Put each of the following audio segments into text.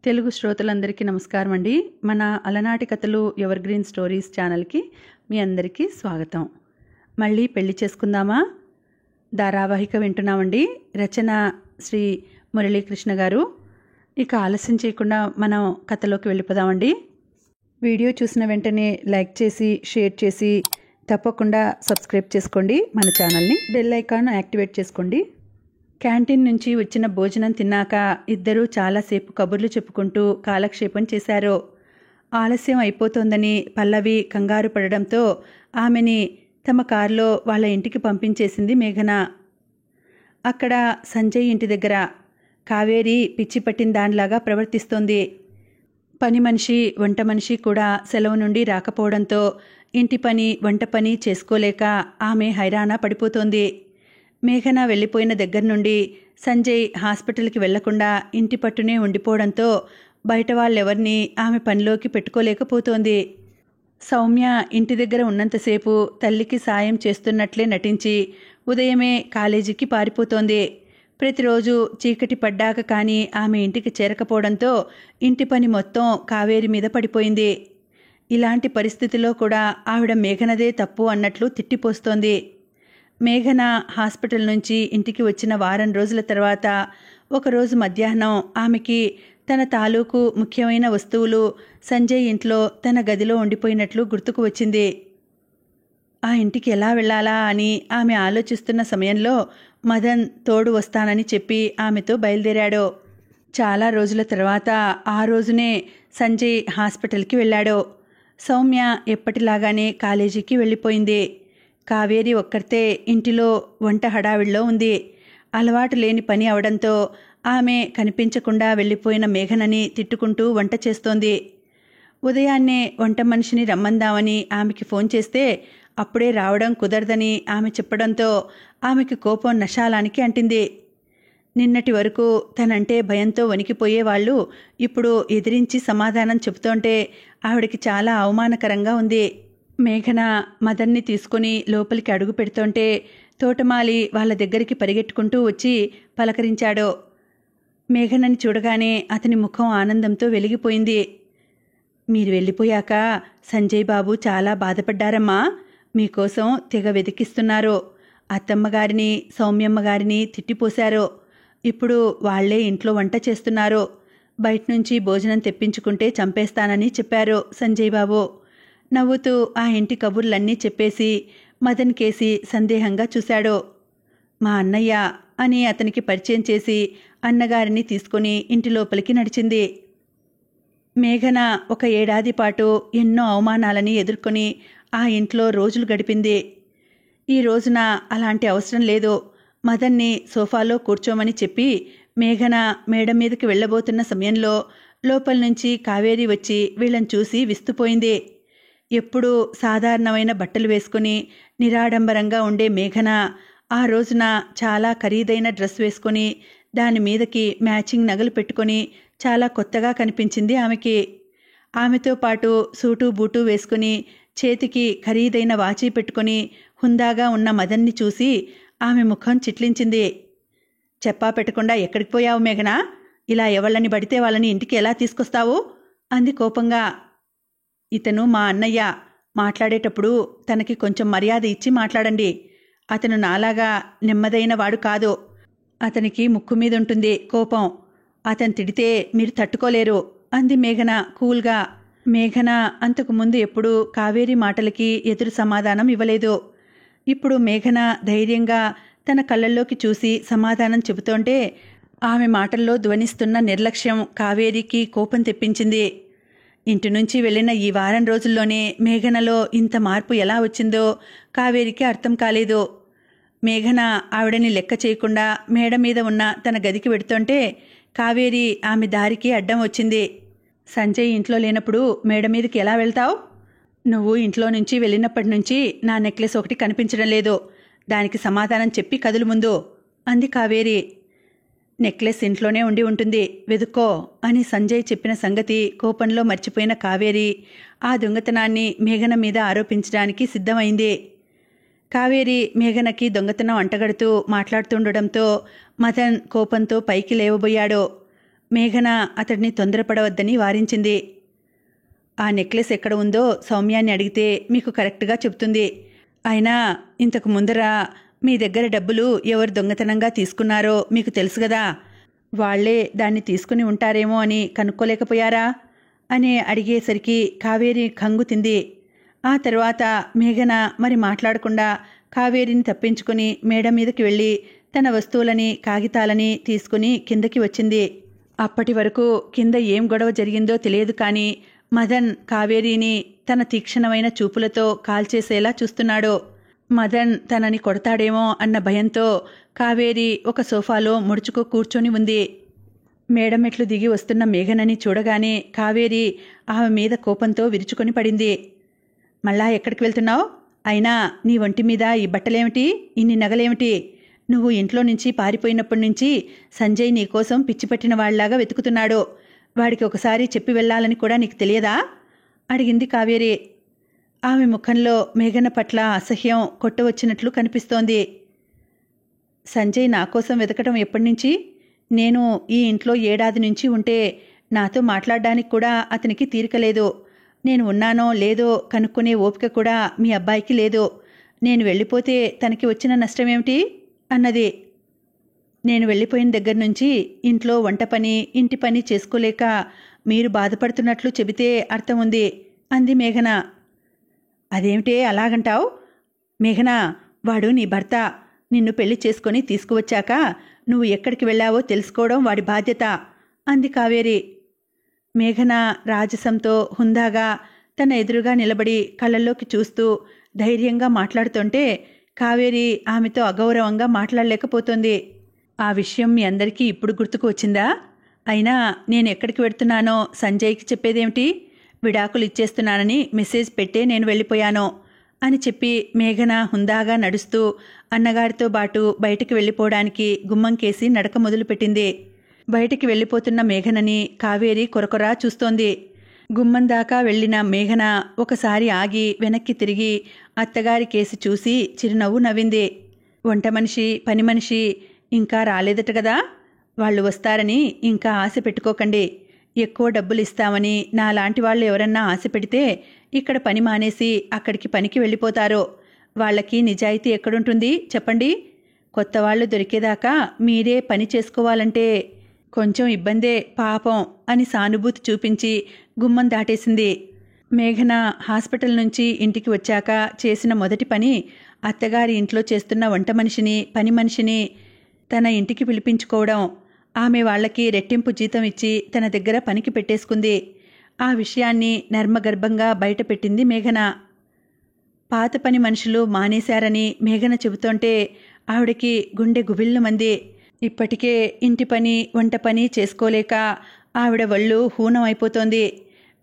తెలుగు శ్రోతలందరికీ నమస్కారం అండి. మన అలనాటి కథలు ఎవర్ గ్రీన్ స్టోరీస్ ఛానల్కి మీ అందరికీ స్వాగతం. మళ్ళీ పెళ్లి చేసుకుందామా ధారావాహిక వింటున్నామండి. రచన శ్రీ మురళీకృష్ణ గారు. ఇక ఆలస్యం చేయకుండా మనం కథలోకి వెళ్ళిపోదామండి. వీడియో చూసిన వెంటనే లైక్ చేసి షేర్ చేసి తప్పకుండా సబ్స్క్రైబ్ చేసుకోండి. మన ఛానల్ని బెల్ ఐకాన్ యాక్టివేట్ చేసుకోండి. క్యాంటీన్ నుంచి వచ్చిన భోజనం తిన్నాక ఇద్దరూ చాలాసేపు కబుర్లు చెప్పుకుంటూ కాలక్షేపం చేశారు. ఆలస్యం అయిపోతోందని పల్లవి కంగారు పడడంతో ఆమెని తమ కారులో వాళ్ళ ఇంటికి పంపించేసింది మేఘన. అక్కడ సంజయ్ ఇంటి దగ్గర కావేరి పిచ్చి పట్టిన దానిలాగా ప్రవర్తిస్తోంది. పని మనిషి వంట మనిషి కూడా సెలవు నుండి రాకపోవడంతో ఇంటి పని వంట పని చేసుకోలేక ఆమె హైరాణ పడిపోతోంది. మేఘన వెళ్ళిపోయిన దగ్గర నుండి సంజయ్ హాస్పిటల్కి వెళ్లకుండా ఇంటి పట్టునే ఉండిపోవడంతో బయట వాళ్ళెవరినీ ఆమె పనిలోకి పెట్టుకోలేకపోతోంది. సౌమ్య ఇంటి దగ్గర ఉన్నంతసేపు తల్లికి సాయం చేస్తున్నట్లే నటించి ఉదయమే కాలేజీకి పారిపోతోంది. ప్రతిరోజు చీకటి పడ్డాక కానీ ఆమె ఇంటికి చేరకపోవడంతో ఇంటి పని మొత్తం కావేరి మీద పడిపోయింది. ఇలాంటి పరిస్థితిలో కూడా ఆవిడ మేఘనదే తప్పు అన్నట్లు తిట్టిపోస్తోంది. మేఘన హాస్పిటల్ నుంచి ఇంటికి వచ్చిన వారం రోజుల తర్వాత ఒకరోజు మధ్యాహ్నం ఆమెకి తన తాలూకు ముఖ్యమైన వస్తువులు సంజయ్ ఇంట్లో తన గదిలో ఉండిపోయినట్లు గుర్తుకు వచ్చింది. ఆ ఇంటికి ఎలా వెళ్ళాలా అని ఆమె ఆలోచిస్తున్న సమయంలో మదన్ తోడు వస్తానని చెప్పి ఆమెతో బయలుదేరాడు. చాలా రోజుల తర్వాత ఆ రోజునే సంజయ్ హాస్పిటల్కి వెళ్ళాడు. సౌమ్య ఎప్పటిలాగానే కాలేజీకి వెళ్ళిపోయింది. కావేరి ఒక్కరితే ఇంటిలో వంట హడావిడిలో ఉంది. అలవాటు లేని పని అవడంతో ఆమె కనిపించకుండా వెళ్ళిపోయిన మేఘనని తిట్టుకుంటూ వంట చేస్తోంది. ఉదయాన్నే వంట మనిషిని రమ్మందామని ఆమెకి ఫోన్ చేస్తే అప్పుడే రావడం కుదరదని ఆమె చెప్పడంతో ఆమెకి కోపం నశాలానికి అంటింది. నిన్నటి వరకు తనంటే భయంతో వణికిపోయేవాళ్లు ఇప్పుడు ఎదిరించి సమాధానం చెబుతోంటే ఆవిడకి చాలా అవమానకరంగా ఉంది. మేఘన మదన్ని తీసుకుని లోపలికి అడుగు పెడుతోంటే తోటమాలి వాళ్ళ దగ్గరికి పరిగెట్టుకుంటూ వచ్చి పలకరించాడు. మేఘనని చూడగానే అతని ముఖం ఆనందంతో వెలిగిపోయింది. మీరు వెళ్ళిపోయాక సంజయ్ బాబు చాలా బాధపడ్డారమ్మా. మీకోసం తెగ వెతికిస్తున్నారు. అత్తమ్మగారిని సౌమ్యమ్మగారిని తిట్టిపోశారు. ఇప్పుడు వాళ్లే ఇంట్లో వంట చేస్తున్నారు. బయటనుంచి భోజనం తెప్పించుకుంటే చంపేస్తానని చెప్పారు సంజయ్ బాబు. నవ్వుతూ ఆ ఇంటి కబుర్లన్నీ చెప్పేసి మదన్ కేసి సందేహంగా చూశాడు. మా అన్నయ్య అని అతనికి పరిచయం చేసి అన్నగారిని తీసుకుని ఇంటి లోపలికి నడిచింది. మేఘన ఒక ఏడాది పాటు ఎన్నో అవమానాలని ఎదుర్కొని ఆ ఇంట్లో రోజులు గడిపింది. ఈ రోజున అలాంటి అవసరం లేదు. మదన్ని సోఫాలో కూర్చోమని చెప్పి మేఘన మేడ మీదకి వెళ్లబోతున్న సమయంలో లోపల నుంచి కావేరి వచ్చి వీళ్ళని చూసి విస్తుపోయింది. ఎప్పుడూ సాధారణమైన బట్టలు వేసుకుని నిరాడంబరంగా ఉండే మేఘన ఆ రోజున చాలా ఖరీదైన డ్రెస్ వేసుకొని దాని మీదకి మ్యాచింగ్ నగలు పెట్టుకొని చాలా కొత్తగా కనిపించింది ఆమెకి. ఆమెతో పాటు సూటు బూటు వేసుకుని చేతికి ఖరీదైన వాచీ పెట్టుకుని హుందాగా ఉన్న మదన్ని చూసి ఆమె ముఖం చిట్లించింది. చెప్పా పెట్టకుండా ఎక్కడికి పోయావు మేఘన? ఇలా ఎవళ్ళని పడితే వాళ్ళని ఇంటికి ఎలా తీసుకొస్తావు? అంది కోపంగా. ఇతను మా అన్నయ్య. మాట్లాడేటప్పుడు తనకి కొంచెం మర్యాద ఇచ్చి మాట్లాడండి. అతను నాలాగా నెమ్మదైన వాడు కాదు. అతనికి ముక్కు మీదుంటుంది కోపం. అతను తిడితే మీరు తట్టుకోలేరు అంది మేఘన కూల్గా. మేఘన అంతకుముందు ఎప్పుడూ కావేరి మాటలకి ఎదురు సమాధానం ఇవ్వలేదు. ఇప్పుడు మేఘన ధైర్యంగా తన కళ్ళల్లోకి చూసి సమాధానం చెబుతోంటే ఆమె మాటల్లో ధ్వనిస్తున్న నిర్లక్ష్యం కావేరికి కోపం తెప్పించింది. ఇంటి నుంచి వెళ్ళిన ఈ వారం రోజుల్లోనే మేఘనలో ఇంత మార్పు ఎలా వచ్చిందో కావేరికి అర్థం కాలేదు. మేఘన ఆవిడని లెక్క చేయకుండా మేడ మీద ఉన్న తన గదికి వెడుతుంటే కావేరి ఆమె దారికి అడ్డం వచ్చింది. సంజయ్ ఇంట్లో లేనప్పుడు మేడ మీదకి ఎలా వెళ్తావు? నువ్వు ఇంట్లో నుంచి వెళ్ళినప్పటి నుంచి నా నెక్లెస్ ఒకటి కనిపించడం లేదు. దానికి సమాధానం చెప్పి కదులు ముందు అంది కావేరి. నెక్లెస్ ఇంట్లోనే ఉండి ఉంటుంది, వెదుక్కో అని సంజయ్ చెప్పిన సంగతి కోపంలో మర్చిపోయిన కావేరి ఆ దొంగతనాన్ని మేఘన మీద ఆరోపించడానికి సిద్ధమైంది. కావేరి మేఘనకి దొంగతనం అంటగడుతూ మాట్లాడుతుండడంతో మదన్ కోపంతో పైకి లేవబోయాడు. మేఘన అతడిని తొందరపడవద్దని వారించింది. ఆ నెక్లెస్ ఎక్కడ ఉందో సౌమ్యాన్ని అడిగితే మీకు కరెక్ట్గా చెప్తుంది. అయినా ఇంతకు ముందర మీ దగ్గర డబ్బులు ఎవరు దొంగతనంగా తీసుకున్నారో మీకు తెలుసు కదా, వాళ్లే దాన్ని తీసుకుని ఉంటారేమో అని కనుక్కోలేకపోయారా అని అడిగేసరికి కావేరి కంగుతింది. ఆ తర్వాత మేఘన మరి మాట్లాడకుండా కావేరిని తప్పించుకుని మేడ మీదకి వెళ్ళి తన వస్తువులని కాగితాలని తీసుకుని కిందకి వచ్చింది. అప్పటి వరకు కింద ఏం గొడవ జరిగిందో తెలియదు, కానీ మదన్ కావేరిని తన తీక్షణమైన చూపులతో కాల్చేసేలా చూస్తున్నాడు. మదన్ తనని కొడతాడేమో అన్న భయంతో కావేరి ఒక సోఫాలో ముడుచుకు కూర్చొని ఉంది. మేడమెట్లు దిగి వస్తున్న మేఘనని చూడగానే కావేరి ఆమె మీద కోపంతో విరుచుకొని పడింది. మళ్ళా ఎక్కడికి వెళ్తున్నావు? అయినా నీ ఒంటి మీద ఈ బట్టలేమిటి, ఇన్ని నగలేమిటి? నువ్వు ఇంట్లో నుంచి పారిపోయినప్పటి నుంచి సంజయ్ నీకోసం పిచ్చిపట్టిన వాళ్లాగా వెతుకుతున్నాడు. వాడికి ఒకసారి చెప్పి వెళ్ళాలని కూడా నీకు తెలియదా? అడిగింది కావేరి. ఆమె ముఖంలో మేఘన పట్ల అసహ్యం కొట్టవచ్చినట్లు కనిపిస్తోంది. సంజయ్ నా కోసం వెతకటం ఎప్పటినుంచి? నేను ఈ ఇంట్లో ఏడాది నుంచి ఉంటే నాతో మాట్లాడడానికి కూడా అతనికి తీరికలేదు. నేను ఉన్నానో లేదో కనుక్కునే ఓపిక కూడా మీ అబ్బాయికి లేదు. నేను వెళ్ళిపోతే తనకి వచ్చిన నష్టమేమిటి అన్నది. నేను వెళ్ళిపోయిన దగ్గర నుంచి ఇంట్లో వంట పని ఇంటి పని చేసుకోలేక మీరు బాధపడుతున్నట్లు చెబితే అర్థం ఉంది అంది మేఘన. అదేమిటే అలాగంటావు? మేఘన, వాడు నీ భర్త. నిన్ను పెళ్లి చేసుకొని తీసుకువచ్చాక నువ్వు ఎక్కడికి వెళ్ళావో తెలుసుకోవడం వాడి బాధ్యత అంది కావేరి. మేఘన రాజసంతో హుందాగా తన ఎదురుగా నిలబడి కళ్ళల్లోకి చూస్తూ ధైర్యంగా మాట్లాడుతుంటే కావేరి ఆమెతో అగౌరవంగా మాట్లాడలేకపోతోంది. ఆ విషయం మీ అందరికీ ఇప్పుడు గుర్తుకు వచ్చిందా? అయినా నేను ఎక్కడికి వెడుతున్నానో సంజయ్కి చెప్పేదేమిటి? విడాకులు ఇచ్చేస్తున్నానని మెసేజ్ పెట్టే నేను వెళ్ళిపోయాను అని చెప్పి మేఘన హుందాగా నడుస్తూ అన్నగారితో పాటు బయటికి వెళ్ళిపోవడానికి గుమ్మంకేసి నడక మొదలుపెట్టింది. బయటికి వెళ్ళిపోతున్న మేఘనని కావేరి కొరకొరా చూస్తోంది. గుమ్మం దాకా వెళ్లిన మేఘన ఒకసారి ఆగి వెనక్కి తిరిగి అత్తగారి కేసి చూసి చిరునవ్వు నవ్వింది. వంట మనిషి పని మనిషి ఇంకా రాలేదట కదా, వాళ్ళు వస్తారని ఇంకా ఆశ పెట్టుకోకండి. ఎక్కువ డబ్బులు ఇస్తామని నాలాంటి వాళ్ళు ఎవరన్నా ఆశ పెడితే ఇక్కడ పని మానేసి అక్కడికి పనికి వెళ్ళిపోతారు. వాళ్ళకి నిజాయితీ ఎక్కడుంటుంది చెప్పండి? కొత్త వాళ్ళు దొరికేదాకా మీరే పని చేసుకోవాలంటే కొంచెం ఇబ్బందే పాపం అని సానుభూతి చూపించి గుమ్మం దాటేసింది. మేఘన హాస్పిటల్ నుంచి ఇంటికి వచ్చాక చేసిన మొదటి పని అత్తగారి ఇంట్లో చేస్తున్న వంట మనిషిని పని మనిషిని తన ఇంటికి పిలిపించుకోవడం. ఆమె వాళ్లకి రెట్టింపు జీతం ఇచ్చి తన దగ్గర పనికి పెట్టేసుకుంది. ఆ విషయాన్ని నర్మగర్భంగా బయటపెట్టింది మేఘన. పాత పని మనుషులు మానేశారని మేఘన చెబుతుంటే ఆవిడకి గుండె గుబిల్లుమంది. ఇప్పటికే ఇంటి పని వంట పని చేసుకోలేక ఆవిడ వళ్ళు హూనమైపోతోంది.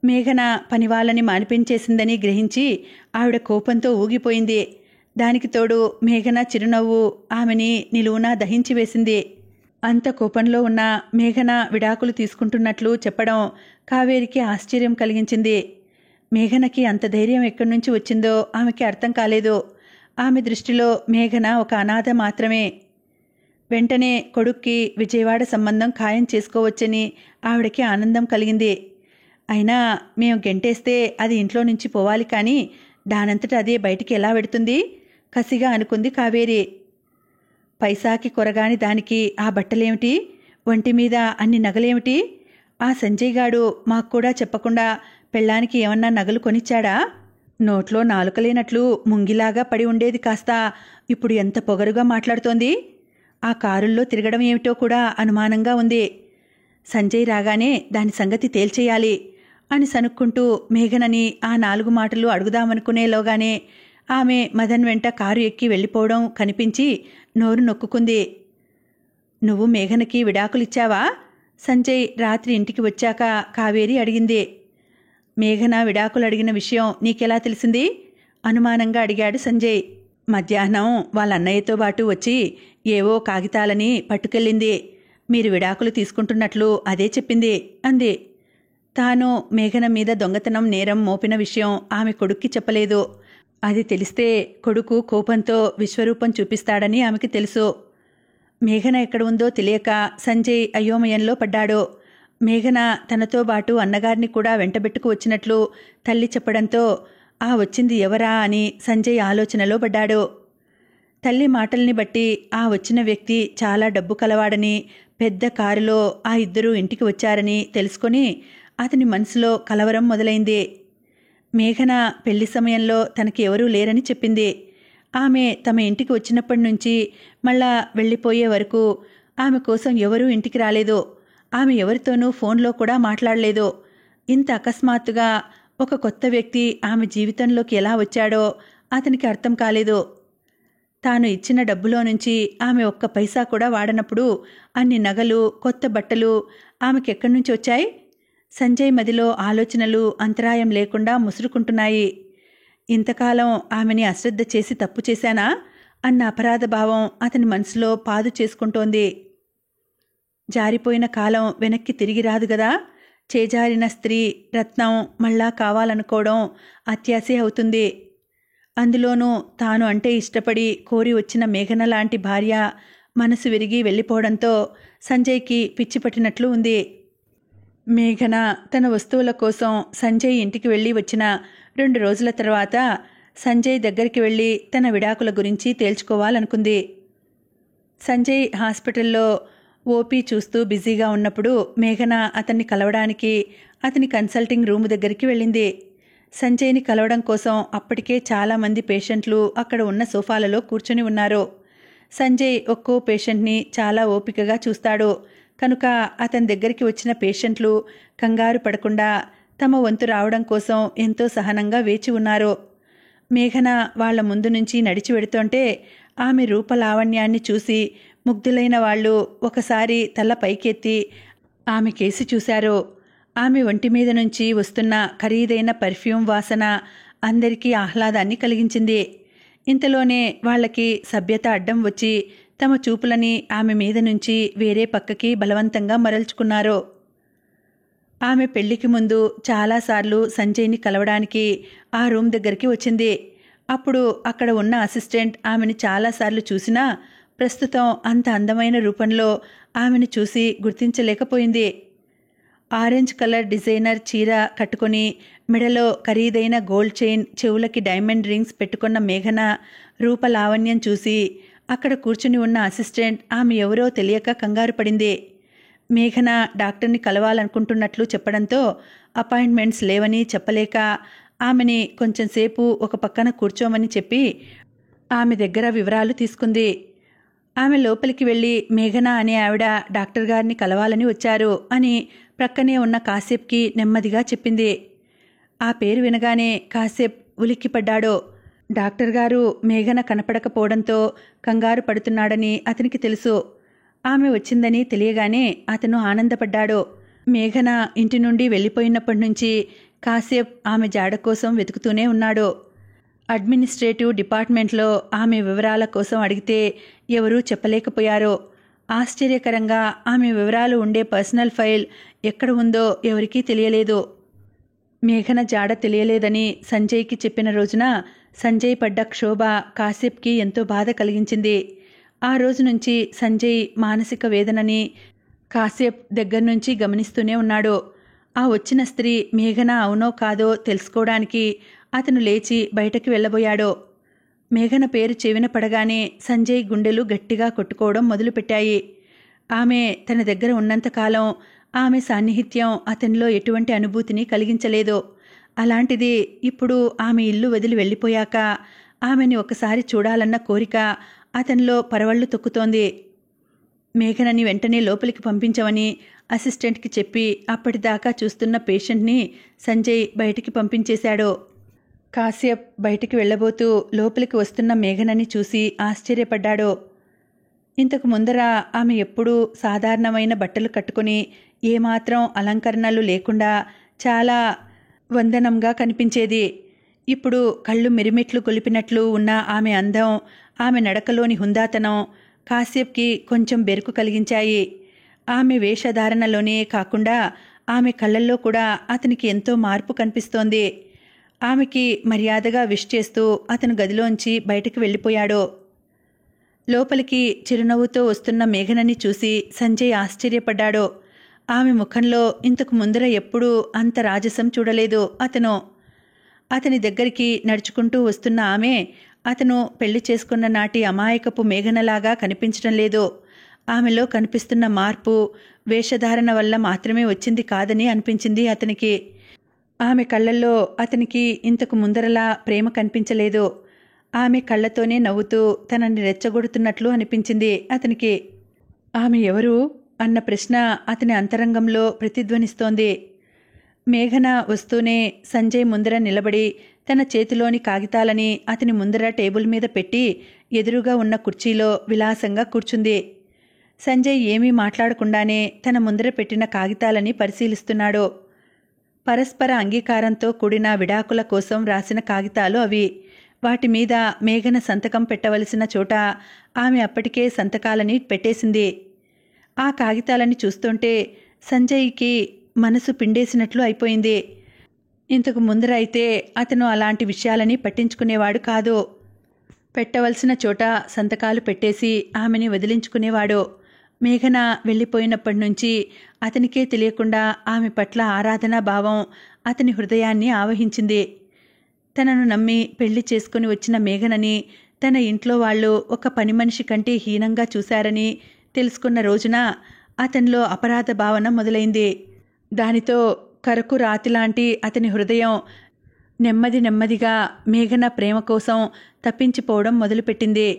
మేఘన పనివాళ్ళని మానిపించేసిందని గ్రహించి ఆవిడ కోపంతో ఊగిపోయింది. దానికి తోడు మేఘన చిరునవ్వు ఆమెని నిలువునా దహించివేసింది. అంత కోపంలో ఉన్న మేఘన విడాకులు తీసుకుంటున్నట్లు చెప్పడం కావేరికి ఆశ్చర్యం కలిగించింది. మేఘనకి అంత ధైర్యం ఎక్కడి నుంచి వచ్చిందో ఆమెకి అర్థం కాలేదు. ఆమె దృష్టిలో మేఘన ఒక అనాథ మాత్రమే. వెంటనే కొడుక్కి విజయవాడ సంబంధం ఖాయం చేసుకోవచ్చని ఆవిడకి ఆనందం కలిగింది. అయినా మేము గెంటేస్తే అది ఇంట్లో నుంచి పోవాలి, కానీ దానంతట అదే బయటికి ఎలా పెడుతుంది కసిగా అనుకుంది కావేరి. పైసాకి కొరగాని దానికి ఆ బట్టలేమిటి, ఒంటి మీద అన్ని నగలేమిటి? ఆ సంజయ్ గాడు మాకు కూడా చెప్పకుండా పెళ్ళానికి ఏమన్నా నగలు కొనిచ్చాడా? నోట్లో నాలుకలేనట్లు ముంగిలాగా పడి ఉండేది కాస్త ఇప్పుడు ఎంత పొగరుగా మాట్లాడుతోంది. ఆ కారుల్లో తిరగడం ఏమిటో కూడా అనుమానంగా ఉంది. సంజయ్ రాగానే దాని సంగతి తేల్చేయాలి అని సనుక్కుంటూ మేఘనని ఆ 4 మాటలు అడుగుదామనుకునేలోగానే ఆమె మదన్ వెంట కారు ఎక్కి వెళ్ళిపోవడం కనిపించి నోరు నొక్కుకుంది. నువ్వు మేఘనకి విడాకులిచ్చావా? సంజయ్ రాత్రి ఇంటికి వచ్చాక కావేరి అడిగింది. మేఘన విడాకులు అడిగిన విషయం నీకెలా తెలిసింది? అనుమానంగా అడిగాడు సంజయ్. మధ్యాహ్నం వాళ్ళ అన్నయ్యతో పాటు వచ్చి ఏవో కాగితాలని పట్టుకెళ్ళింది. మీరు విడాకులు తీసుకుంటున్నట్లు అదే చెప్పింది అంది. తాను మేఘన మీద దొంగతనం నేరం మోపిన విషయం ఆమె కొడుక్కి చెప్పలేదు. అది తెలిస్తే కొడుకు కోపంతో విశ్వరూపం చూపిస్తాడని ఆమెకి తెలుసు. మేఘన ఎక్కడ ఉందో తెలియక సంజయ్ అయోమయంలో పడ్డాడు. మేఘన తనతో పాటు అన్నగారిని కూడా వెంటబెట్టుకు వచ్చినట్లు తల్లి చెప్పడంతో ఆ వచ్చింది ఎవరా అని సంజయ్ ఆలోచనలో పడ్డాడు. తల్లి మాటల్ని బట్టి ఆ వచ్చిన వ్యక్తి చాలా డబ్బు కలవాడని, పెద్ద కారులో ఆ ఇద్దరూ ఇంటికి వచ్చారని తెలుసుకొని అతని మనసులో కలవరం మొదలైంది. మేఘన పెళ్లి సమయంలో తనకి ఎవరూ లేరని చెప్పింది. ఆమె తమ ఇంటికి వచ్చినప్పటి నుంచి మళ్ళా వెళ్ళిపోయే వరకు ఆమె కోసం ఎవరూ ఇంటికి రాలేదు. ఆమె ఎవరితోనూ ఫోన్లో కూడా మాట్లాడలేదు. ఇంత అకస్మాత్తుగా ఒక కొత్త వ్యక్తి ఆమె జీవితంలోకి ఎలా వచ్చాడో అతనికి అర్థం కాలేదు. తాను ఇచ్చిన డబ్బులో నుంచి ఆమె ఒక్క పైసా కూడా వాడనప్పుడు అన్ని నగలు, కొత్త బట్టలు ఆమెకెక్కడి నుంచి వచ్చాయి? సంజయ్ మదిలో ఆలోచనలు అంతరాయం లేకుండా ముసురుకుంటున్నాయి. ఇంతకాలం ఆమెని అశ్రద్ధ చేసి తప్పు చేశానా అన్న అపరాధ భావం అతని మనసులో పాదు చేసుకుంటోంది. జారిపోయిన కాలం వెనక్కి తిరిగి రాదు గదా. చేజారిన స్త్రీ రత్నం మళ్ళా కావాలనుకోవడం అత్యాశే అవుతుంది. అందులోనూ తాను అంటే ఇష్టపడి కోరి వచ్చిన మేఘన లాంటి భార్య మనసు విరిగి వెళ్ళిపోవడంతో సంజయ్కి పిచ్చి పట్టినట్లు ఉంది. మేఘన తన వస్తువుల కోసం సంజయ్ ఇంటికి వెళ్ళి వచ్చిన 2 రోజుల తర్వాత సంజయ్ దగ్గరికి వెళ్ళి తన విడాకుల గురించి తేల్చుకోవాలనుకుంది. సంజయ్ హాస్పిటల్లో ఓపీ చూస్తూ బిజీగా ఉన్నప్పుడు మేఘన అతన్ని కలవడానికి అతని కన్సల్టింగ్ రూము దగ్గరికి వెళ్ళింది. సంజయ్ని కలవడం కోసం అప్పటికే చాలామంది పేషెంట్లు అక్కడ ఉన్న సోఫాలలో కూర్చొని ఉన్నారు. సంజయ్ ఒక్కో పేషెంట్ని చాలా ఓపికగా చూస్తాడు కనుక అతని దగ్గరికి వచ్చిన పేషెంట్లు కంగారు పడకుండా తమ వంతు రావడం కోసం ఎంతో సహనంగా వేచి ఉన్నారు. మేఘన వాళ్ల ముందు నుంచి నడిచి వెడుతుంటే ఆమె రూపలావణ్యాన్ని చూసి ముగ్ధులైన వాళ్ళు ఒకసారి తల పైకెత్తి ఆమె కేసి చూశారు. ఆమె ఒంటి మీద నుంచి వస్తున్న ఖరీదైన పర్ఫ్యూమ్ వాసన అందరికీ ఆహ్లాదాన్ని కలిగించింది. ఇంతలోనే వాళ్ళకి సభ్యత అడ్డం వచ్చి తమ చూపులని ఆమె మీద నుంచి వేరే పక్కకి బలవంతంగా మరల్చుకున్నారు. ఆమె పెళ్లికి ముందు చాలాసార్లు సంజయ్ని కలవడానికి ఆ రూమ్ దగ్గరికి వచ్చింది. అప్పుడు అక్కడ ఉన్న అసిస్టెంట్ ఆమెను చాలాసార్లు చూసినా ప్రస్తుతం అంత అందమైన రూపంలో ఆమెను చూసి గుర్తించలేకపోయింది. ఆరెంజ్ కలర్ డిజైనర్ చీర కట్టుకొని మెడలో ఖరీదైన గోల్డ్ చైన్, చెవులకి డైమండ్ రింగ్స్ పెట్టుకున్న మేఘన రూపలావణ్యం చూసి అక్కడ కూర్చుని ఉన్న అసిస్టెంట్ ఆమె ఎవరో తెలియక కంగారు పడింది. మేఘన డాక్టర్ని కలవాలనుకుంటున్నట్లు చెప్పడంతో అపాయింట్మెంట్స్ లేవని చెప్పలేక ఆమెని కొంచెంసేపు ఒక పక్కన కూర్చోమని చెప్పి ఆమె దగ్గర వివరాలు తీసుకుంది. ఆమె లోపలికి వెళ్ళి మేఘన అనే ఆవిడ డాక్టర్ గారిని కలవాలని వచ్చారు అని ప్రక్కనే ఉన్న కాసేప్కి నెమ్మదిగా చెప్పింది. ఆ పేరు వినగానే కాసేప్ ఉలిక్కిపడ్డాడు. డాక్టర్ గారు మేఘన కనపడకపోవడంతో కంగారు పడుతున్నాడని అతనికి తెలుసు. ఆమె వచ్చిందని తెలియగానే అతను ఆనందపడ్డాడు. మేఘన ఇంటి నుండి వెళ్ళిపోయినప్పటి నుంచి కాసేప్ ఆమె జాడ కోసం వెతుకుతూనే ఉన్నాడు. అడ్మినిస్ట్రేటివ్ డిపార్ట్మెంట్లో ఆమె వివరాల కోసం అడిగితే ఎవరూ చెప్పలేకపోయారు. ఆశ్చర్యకరంగా ఆమె వివరాలు ఉండే పర్సనల్ ఫైల్ ఎక్కడ ఉందో ఎవరికీ తెలియలేదు. మేఘన జాడ తెలియలేదని సంజయ్కి చెప్పిన రోజున సంజయ్ పడ్డ క్షోభ కాసేప్కి ఎంతో బాధ కలిగించింది. ఆ రోజు నుంచి సంజయ్ మానసిక వేదనని కాసేప్ దగ్గర నుంచి గమనిస్తూనే ఉన్నాడు. ఆ వచ్చిన స్త్రీ మేఘన అవునో కాదో తెలుసుకోవడానికి అతను లేచి బయటకు వెళ్ళబోయాడు. మేఘన పేరు చెవిన పడగానే సంజయ్ గుండెలు గట్టిగా కొట్టుకోవడం మొదలుపెట్టాయి. ఆమె తన దగ్గర ఉన్నంతకాలం ఆమె సాన్నిహిత్యం అతనిలో ఎటువంటి అనుభూతిని కలిగించలేదు. అలాంటిది ఇప్పుడు ఆమె ఇల్లు వదిలి వెళ్ళిపోయాక ఆమెని ఒకసారి చూడాలన్న కోరిక అతనిలో పరవళ్లు తొక్కుతోంది. మేఘనని వెంటనే లోపలికి పంపించమని అసిస్టెంట్కి చెప్పి అప్పటిదాకా చూస్తున్న పేషెంట్ని సంజయ్ బయటికి పంపించేశాడు. కాశ్యప్ బయటికి వెళ్ళబోతూ లోపలికి వస్తున్న మేఘనని చూసి ఆశ్చర్యపడ్డాడు. ఇంతకు ముందర ఆమె ఎప్పుడూ సాధారణమైన బట్టలు కట్టుకుని ఏమాత్రం అలంకరణలు లేకుండా చాలా వందనంగా కనిపించేది. ఇప్పుడు కళ్ళు మిరిమిట్లు గొలిపినట్లు ఉన్న ఆమె అందం, ఆమె నడకలోని హుందాతనం కాశ్యప్కి కొంచెం బెరుకు కలిగించాయి. ఆమె వేషధారణలోనే కాకుండా ఆమె కళ్ళల్లో కూడా అతనికి ఎంతో మార్పు కనిపిస్తోంది. ఆమెకి మర్యాదగా విష్ చేస్తూ అతను గదిలోంచి బయటకు వెళ్ళిపోయాడు. లోపలికి చిరునవ్వుతో వస్తున్న మేఘనని చూసి సంజయ్ ఆశ్చర్యపడ్డాడు. ఆమె ముఖంలో ఇంతకు ముందర ఎప్పుడూ అంత రాజసం చూడలేదు అతని దగ్గరికి నడుచుకుంటూ వస్తున్న ఆమె అతను పెళ్లి చేసుకున్న నాటి అమాయకపు మేఘనలాగా కనిపించడం లేదు. ఆమెలో కనిపిస్తున్న మార్పు వేషధారణ వల్ల మాత్రమే వచ్చింది కాదని అనిపించింది అతనికి. ఆమె కళ్ళల్లో అతనికి ఇంతకు ముందరలా ప్రేమ కనిపించలేదు. ఆమె కళ్ళతోనే నవ్వుతూ తనని రెచ్చగొడుతున్నట్లు అనిపించింది అతనికి. ఆమె ఎవరు అన్న ప్రశ్న అతని అంతరంగంలో ప్రతిధ్వనిస్తోంది. మేఘన వస్తూనే సంజయ్ ముందర నిలబడి తన చేతిలోని కాగితాలని అతని ముందర టేబుల్ మీద పెట్టి ఎదురుగా ఉన్న కుర్చీలో విలాసంగా కూర్చుంది. సంజయ్ ఏమీ మాట్లాడకుండానే తన ముందర పెట్టిన కాగితాలని పరిశీలిస్తున్నాడు. పరస్పర అంగీకారంతో కూడిన విడాకుల కోసం రాసిన కాగితాలు అవి. వాటి మీద మేఘన సంతకం పెట్టవలసిన చోట ఆమె అప్పటికే సంతకాలని పెట్టేసింది. ఆ కాగితాలని చూస్తుంటే సంజయ్కి మనసు పిండేసినట్లు అయిపోయింది. ఇంతకు ముందర అయితే అతను అలాంటి విషయాలని పట్టించుకునేవాడు కాదు. పెట్టవలసిన చోట సంతకాలు పెట్టేసి ఆమెని వదిలించుకునేవాడు. మేఘన వెళ్ళిపోయినప్పటి నుంచి అతనికే తెలియకుండా ఆమె పట్ల ఆరాధనా భావం అతని హృదయాన్ని ఆవహించింది. తనను నమ్మి పెళ్లి చేసుకుని వచ్చిన మేఘనని తన ఇంట్లో వాళ్ళు ఒక పని మనిషి కంటే హీనంగా చూశారని తెలుసుకున్న రోజున అతనిలో అపరాధ భావన మొదలైంది. దానితో కరకు రాతిలాంటి అతని హృదయం నెమ్మదిగా మేఘన ప్రేమ కోసం తప్పించిపోవడం మొదలుపెట్టింది.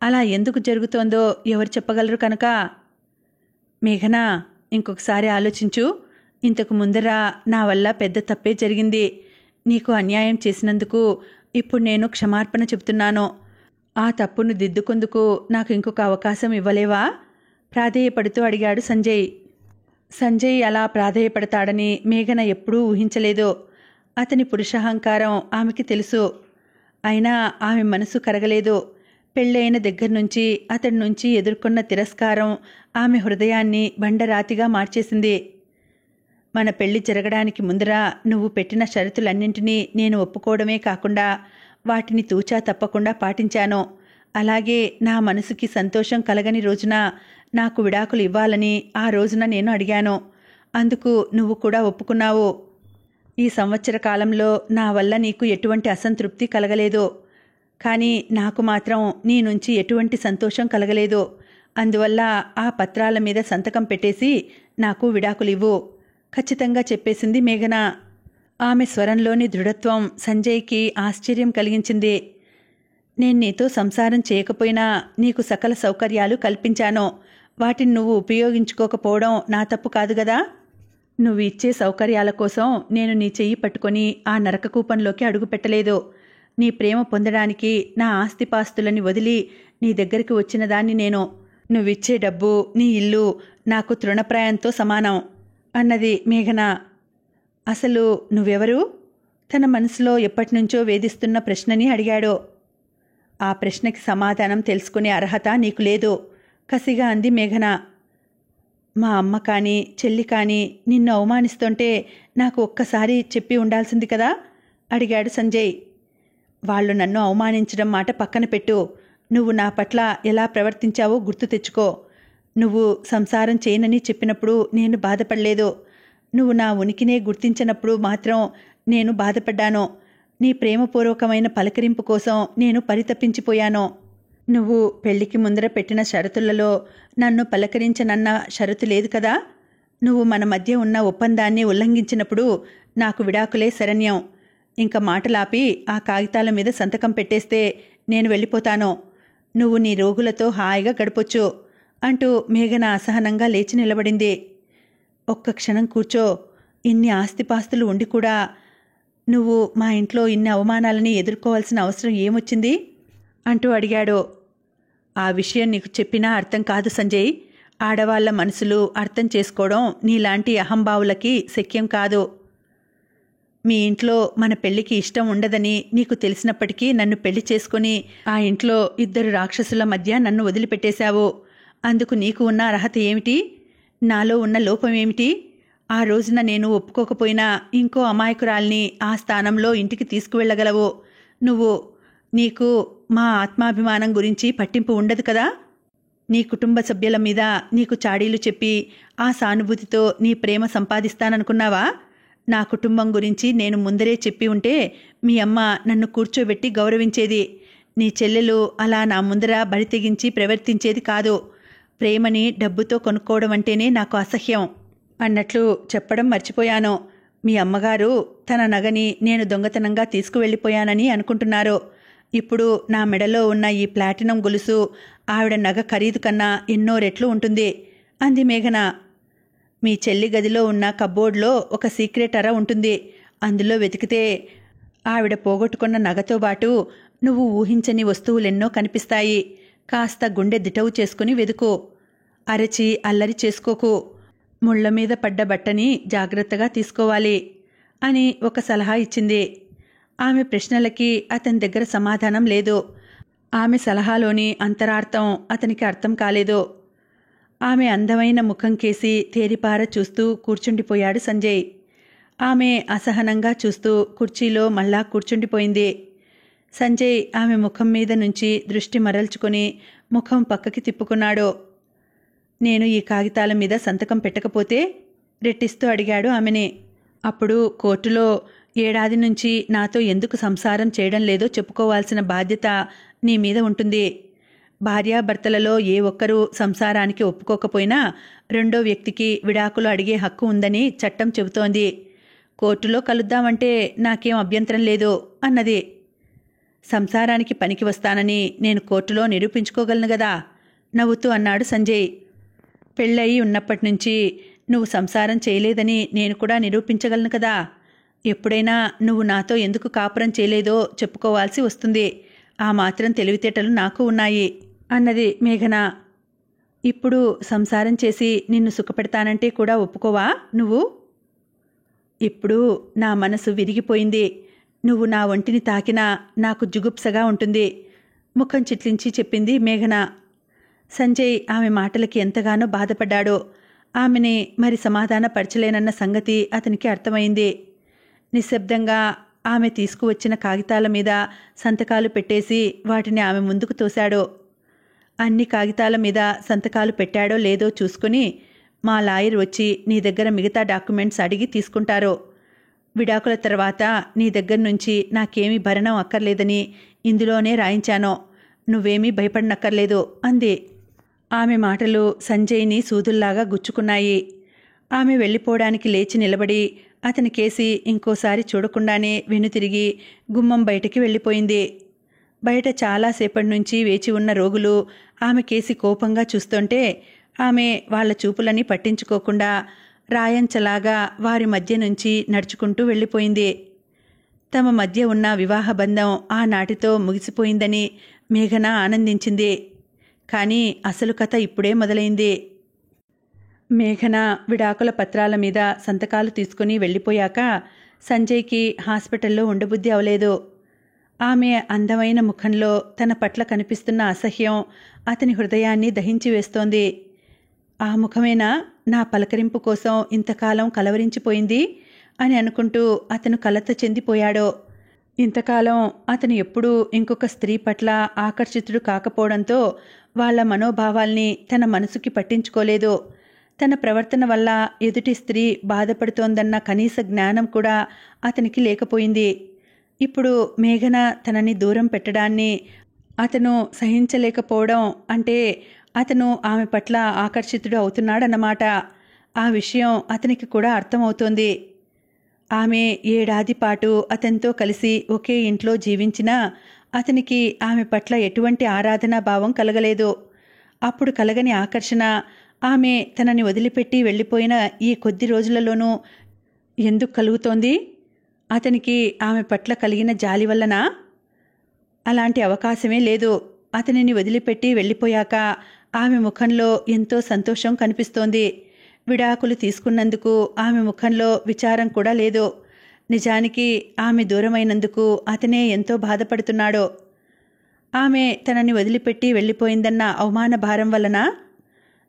అలా ఎందుకు జరుగుతోందో ఎవరు చెప్పగలరు కనుక? మేఘన, ఇంకొకసారి ఆలోచించు. ఇంతకు ముందర నా వల్ల పెద్ద తప్పే జరిగింది. నీకు అన్యాయం చేసినందుకు ఇప్పుడు నేను క్షమార్పణ చెబుతున్నాను. ఆ తప్పును దిద్దుకుందుకు నాకు ఇంకొక అవకాశం ఇవ్వలేవా? ప్రాధేయపడుతూ అడిగాడు సంజయ్. సంజయ్ అలా ప్రాధేయపడతాడని మేఘన ఎప్పుడూ ఊహించలేదు. అతని పురుషాహంకారం ఆమెకి తెలుసు. అయినా ఆమె మనసు కరగలేదు. పెళ్ళైన దగ్గర నుంచి అతడి నుంచి ఎదుర్కొన్న తిరస్కారం ఆమె హృదయాన్ని బండరాతిగా మార్చేసింది. మన పెళ్లి జరగడానికి ముందర నువ్వు పెట్టిన షరతులన్నింటినీ నేను ఒప్పుకోవడమే కాకుండా వాటిని తూచా తప్పకుండా పాటించాను. అలాగే నా మనసుకి సంతోషం కలగని రోజున నాకు విడాకులు ఇవ్వాలని ఆ రోజున నేను అడిగాను. అందుకు నువ్వు కూడా ఒప్పుకున్నావు. ఈ సంవత్సర కాలంలో నా వల్ల నీకు ఎటువంటి అసంతృప్తి కలగలేదు. కానీ నాకు మాత్రం నీ నుంచి ఎటువంటి సంతోషం కలగలేదు. అందువల్ల ఆ పత్రాల మీద సంతకం పెట్టేసి నాకు విడాకులివ్వు, ఖచ్చితంగా చెప్పేసింది మేఘన. ఆమె స్వరంలోని దృఢత్వం సంజయ్కి ఆశ్చర్యం కలిగించింది. నేను నీతో సంసారం చేయకపోయినా నీకు సకల సౌకర్యాలు కల్పించాను. వాటిని నువ్వు ఉపయోగించుకోకపోవడం నా తప్పు కాదు గదా? నువ్వు ఇచ్చే సౌకర్యాల కోసం నేను నీ చెయ్యి పట్టుకొని ఆ నరకకూపంలోకి అడుగు పెట్టలేదు. నీ ప్రేమ పొందడానికి నా ఆస్తిపాస్తులని వదిలి నీ దగ్గరికి వచ్చిన దాన్ని నేను. నువ్విచ్చే డబ్బు, నీ ఇల్లు నాకు తృణప్రాయంతో సమానం అన్నది మేఘన. అసలు నువ్వెవరు? తన మనసులో ఎప్పటినుంచో వేధిస్తున్న ప్రశ్నని అడిగాడు. ఆ ప్రశ్నకి సమాధానం తెలుసుకునే అర్హత నీకు లేదు, కసిగా అంది మేఘన. మా అమ్మ కానీ చెల్లి కానీ నిన్ను అవమానిస్తుంటే నాకు ఒక్కసారి చెప్పి ఉండాల్సింది కదా అడిగాడు సంజయ్. వాళ్ళు నన్ను అవమానించడం మాట పక్కన పెట్టు. నువ్వు నా పట్ల ఎలా ప్రవర్తించావో గుర్తు తెచ్చుకో. నువ్వు సంసారం చేయనని చెప్పినప్పుడు నేను బాధపడలేదు. నువ్వు నా ఉనికినే గుర్తించినప్పుడు మాత్రం నేను బాధపడ్డాను. నీ ప్రేమపూర్వకమైన పలకరింపు కోసం నేను పరితపించిపోయాను. నువ్వు పెళ్లికి ముందర పెట్టిన షరతులలో నన్ను పలకరించనన్న షరతు లేదు కదా? నువ్వు మన మధ్య ఉన్న ఒప్పందాన్ని ఉల్లంఘించినప్పుడు నాకు విడాకులే శరణ్యం. ఇంక మాటలాపి ఆ కాగితాల మీద సంతకం పెట్టేస్తే నేను వెళ్ళిపోతాను. నువ్వు నీ రోగులతో హాయిగా గడపొచ్చు అంటూ మేఘన అసహనంగా లేచి నిలబడింది. ఒక్క క్షణం కూర్చో. ఇన్ని ఆస్తిపాస్తులు ఉండి కూడా నువ్వు మా ఇంట్లో ఇన్ని అవమానాలని ఎదుర్కోవాల్సిన అవసరం ఏమొచ్చింది అంటూ అడిగాడు. ఆ విషయం నీకు చెప్పినా అర్థం కాదు సంజయ్. ఆడవాళ్ల మనసులు అర్థం చేసుకోవడం నీలాంటి అహంభావులకి శక్యం కాదు. మీ ఇంట్లో మన పెళ్లికి ఇష్టం ఉండదని నీకు తెలిసినప్పటికీ నన్ను పెళ్లి చేసుకుని ఆ ఇంట్లో 2 రాక్షసుల మధ్య నన్ను వదిలిపెట్టేశావు. అందుకు నీకు ఉన్న అర్హత ఏమిటి? నాలో ఉన్న లోపం ఏమిటి? ఆ రోజున నేను ఒప్పుకోకపోయినా ఇంకో అమాయకురాల్ని ఆ స్థానంలో ఇంటికి తీసుకువెళ్ళగలవు నీకు మా ఆత్మాభిమానం గురించి పట్టింపు ఉండదు కదా? నీ కుటుంబ సభ్యుల మీద నీకు చాడీలు చెప్పి ఆ సానుభూతితో నీ ప్రేమ సంపాదిస్తాననుకున్నావా? నా కుటుంబం గురించి నేను ముందరే చెప్పి ఉంటే మీ అమ్మ నన్ను కూర్చోబెట్టి గౌరవించేది. నీ చెల్లెలు అలా నా ముందర బరి తెగించి ప్రవర్తించేది కాదు. ప్రేమని డబ్బుతో కొనుక్కోవడం అంటేనే నాకు అసహ్యం అన్నట్లు చెప్పడం మర్చిపోయాను. మీ అమ్మగారు తన నగని నేను దొంగతనంగా తీసుకువెళ్ళిపోయానని అనుకుంటున్నారు. ఇప్పుడు నా మెడలో ఉన్న ఈ ప్లాటినం గొలుసు ఆవిడ నగ ఖరీదు కన్నా ఎన్నో రెట్లు ఉంటుంది అంది మేఘన. మీ చెల్లి గదిలో ఉన్న కబ్బోర్డ్లో ఒక సీక్రెట్ అర ఉంటుంది. అందులో వెతికితే ఆవిడ పోగొట్టుకున్న నగతో పాటు నువ్వు ఊహించని వస్తువులెన్నో కనిపిస్తాయి. కాస్త గుండె దిటవు చేసుకుని వెతుకు. అరచి అల్లరి చేసుకోకు. ముళ్ల మీద పడ్డ బట్టని జాగ్రత్తగా తీసుకోవాలి అని ఒక సలహా ఇచ్చింది. ఆమె ప్రశ్నలకి అతని దగ్గర సమాధానం లేదు. ఆమె సలహాలోని అంతరార్థం అతనికి అర్థం కాలేదు. ఆమె అందమైన ముఖం కేసి తేరిపార చూస్తూ కూర్చుండిపోయాడు సంజయ్. ఆమె అసహనంగా చూస్తూ కుర్చీలో మళ్ళా కూర్చుండిపోయింది. సంజయ్ ఆమె ముఖం మీద నుంచి దృష్టి మరల్చుకొని ముఖం పక్కకి తిప్పుకున్నాడు. నేను ఈ కాగితాల మీద సంతకం పెట్టకపోతే? రెట్టిస్తూ అడిగాడు ఆమెని. అప్పుడు కోర్టులో ఏడాది నుంచి నాతో ఎందుకు సంసారం చేయడం లేదో చెప్పుకోవాల్సిన బాధ్యత నీ మీద ఉంటుంది. భార్యాభర్తలలో ఏ ఒక్కరూ సంసారానికి ఒప్పుకోకపోయినా రెండో వ్యక్తికి విడాకులు అడిగే హక్కు ఉందని చట్టం చెబుతోంది. కోర్టులో కలుద్దామంటే నాకేం అభ్యంతరం లేదు అన్నది. సంసారానికి పనికి వస్తానని నేను కోర్టులో నిరూపించుకోగలను గదా నవ్వుతూ అన్నాడు సంజయ్. పెళ్ళయి ఉన్నప్పటి నుంచి నువ్వు సంసారం చేయలేదని నేను కూడా నిరూపించగలను కదా. ఎప్పుడైనా నువ్వు నాతో ఎందుకు కాపురం చేయలేదో చెప్పుకోవాల్సి వస్తుంది. ఆ మాత్రం తెలివితేటలు నాకు ఉన్నాయి అన్నది మేఘన. ఇప్పుడు సంసారం చేసి నిన్ను సుఖపెడతానంటే కూడా ఒప్పుకోవా నువ్వు? ఇప్పుడు నా మనసు విరిగిపోయింది. నువ్వు నా ఒంటిని తాకినా నాకు జుగుప్సగా ఉంటుంది ముఖం చిట్లించి చెప్పింది మేఘన. సంజయ్ ఆమె మాటలకి ఎంతగానో బాధపడ్డాడు. ఆమెని మరి సమాధానపరచలేనన్న సంగతి అతనికి అర్థమైంది. నిశ్శబ్దంగా ఆమె తీసుకువచ్చిన కాగితాల మీద సంతకాలు పెట్టేసి వాటిని ఆమె ముందుకు తోశాడు. అన్ని కాగితాల మీద సంతకాలు పెట్టాడో లేదో చూసుకుని మా లాయర్ వచ్చి నీ దగ్గర మిగతా డాక్యుమెంట్స్ అడిగి తీసుకుంటారు. విడాకుల తర్వాత నీ దగ్గర నుంచి నాకేమీ భరణం అక్కర్లేదని ఇందులోనే రాయించాను. నువ్వేమీ భయపడనక్కర్లేదు అంది. ఆమె మాటలు సంజయ్ని సూదుల్లాగా గుచ్చుకున్నాయి. ఆమె వెళ్ళిపోవడానికి లేచి నిలబడి అతని కేసి ఇంకోసారి చూడకుండానే వెనుతిరిగి గుమ్మం బయటికి వెళ్ళిపోయింది. బయట చాలాసేపటి నుంచి వేచి ఉన్న రోగులు ఆమె కేసి కోపంగా చూస్తుంటే ఆమె వాళ్ళ చూపులని పట్టించుకోకుండా రాయంచలాగా వారి మధ్య నుంచి నడుచుకుంటూ వెళ్ళిపోయింది. తమ మధ్య ఉన్న వివాహ బంధం ఆనాటితో ముగిసిపోయిందని మేఘన ఆనందించింది. కానీ అసలు కథ ఇప్పుడే మొదలైంది. మేఘన విడాకుల పత్రాల మీద సంతకాలు తీసుకుని వెళ్ళిపోయాక సంజయ్కి హాస్పిటల్లో ఉండబుద్ధి అవలేదు. ఆమె అందమైన ముఖంలో తన పట్ల కనిపిస్తున్న అసహ్యం అతని హృదయాన్ని దహించి వేస్తోంది. ఆ ముఖమేనా నా పలకరింపు కోసం ఇంతకాలం కలవరించిపోయింది అని అనుకుంటూ అతను కలత చెందిపోయాడు. ఇంతకాలం అతను ఎప్పుడూ ఇంకొక స్త్రీ పట్ల ఆకర్షితుడు కాకపోవడంతో వాళ్ళ మనోభావాల్ని తన మనసుకి పట్టించుకోలేదు. తన ప్రవర్తన వల్ల ఎదుటి స్త్రీ బాధపడుతోందన్న కనీస జ్ఞానం కూడా అతనికి లేకపోయింది. ఇప్పుడు మేఘన తనని దూరం పెట్టడాన్ని అతను సహించలేకపోవడం అంటే అతను ఆమె పట్ల ఆకర్షితుడు అవుతున్నాడన్నమాట. ఆ విషయం అతనికి కూడా అర్థమవుతోంది. ఆమె ఏడాది పాటు అతనితో కలిసి ఒకే ఇంట్లో జీవించినా అతనికి ఆమె పట్ల ఎటువంటి ఆరాధనా భావం కలగలేదు. అప్పుడు కలగని ఆకర్షణ ఆమె తనని వదిలిపెట్టి వెళ్ళిపోయిన ఈ కొద్ది రోజులలోనూ ఎందుకు కలుగుతోంది? అతనికి ఆమె పట్ల కలిగిన జాలి వల్లనా? అలాంటి అవకాశమే లేదు. అతనిని వదిలిపెట్టి వెళ్ళిపోయాక ఆమె ముఖంలో ఎంతో సంతోషం కనిపిస్తోంది. విడాకులు తీసుకున్నందుకు ఆమె ముఖంలో విచారం కూడా లేదు. నిజానికి ఆమె దూరమైనందుకు అతనే ఎంతో బాధపడుతున్నాడు. ఆమె తనని వదిలిపెట్టి వెళ్ళిపోయిందన్న అవమాన భారం వలన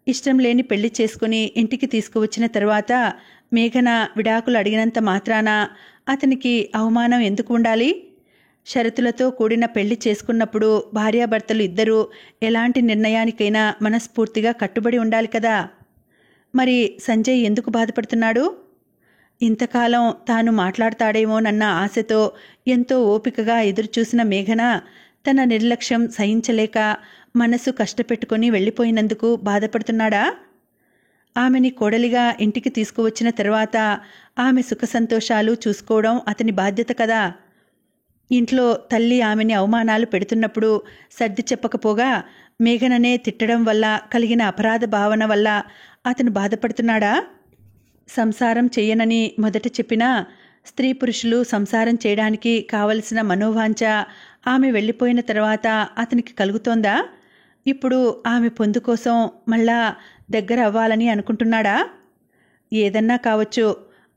ఇష్టం లేని పెళ్లి చేసుకుని ఇంటికి తీసుకువచ్చిన తరువాత మేఘన విడాకులు అడిగినంత మాత్రాన అతనికి అవమానం ఎందుకు ఉండాలి? షరతులతో కూడిన పెళ్లి చేసుకున్నప్పుడు భార్యాభర్తలు ఇద్దరూ ఎలాంటి నిర్ణయానికైనా మనస్ఫూర్తిగా కట్టుబడి ఉండాలి కదా. మరి సంజయ్ ఎందుకు బాధపడుతున్నాడు? ఇంతకాలం తాను మాట్లాడతాడేమోనన్న ఆశతో ఎంతో ఓపికగా ఎదురుచూసిన మేఘన తన నిర్లక్ష్యం సహించలేక మనసు కష్టపెట్టుకుని వెళ్ళిపోయినందుకు బాధపడుతున్నాడా? ఆమెని కోడలిగా ఇంటికి తీసుకువచ్చిన తర్వాత ఆమె సుఖసంతోషాలు చూసుకోవడం అతని బాధ్యత కదా. ఇంట్లో తల్లి ఆమెని అవమానాలు పెడుతున్నప్పుడు సర్ది చెప్పకపోగా మేఘననే తిట్టడం వల్ల కలిగిన అపరాధ భావన వల్ల అతను బాధపడుతున్నాడా? సంసారం చెయ్యనని మొదట చెప్పినా స్త్రీ పురుషులు సంసారం చేయడానికి కావలసిన మనోవాంఛ ఆమె వెళ్ళిపోయిన తర్వాత అతనికి కలుగుతోందా? ఇప్పుడు ఆమె పొందు కోసం మళ్ళా దగ్గర అవ్వాలని అనుకుంటున్నాడా? ఏదన్నా కావచ్చు,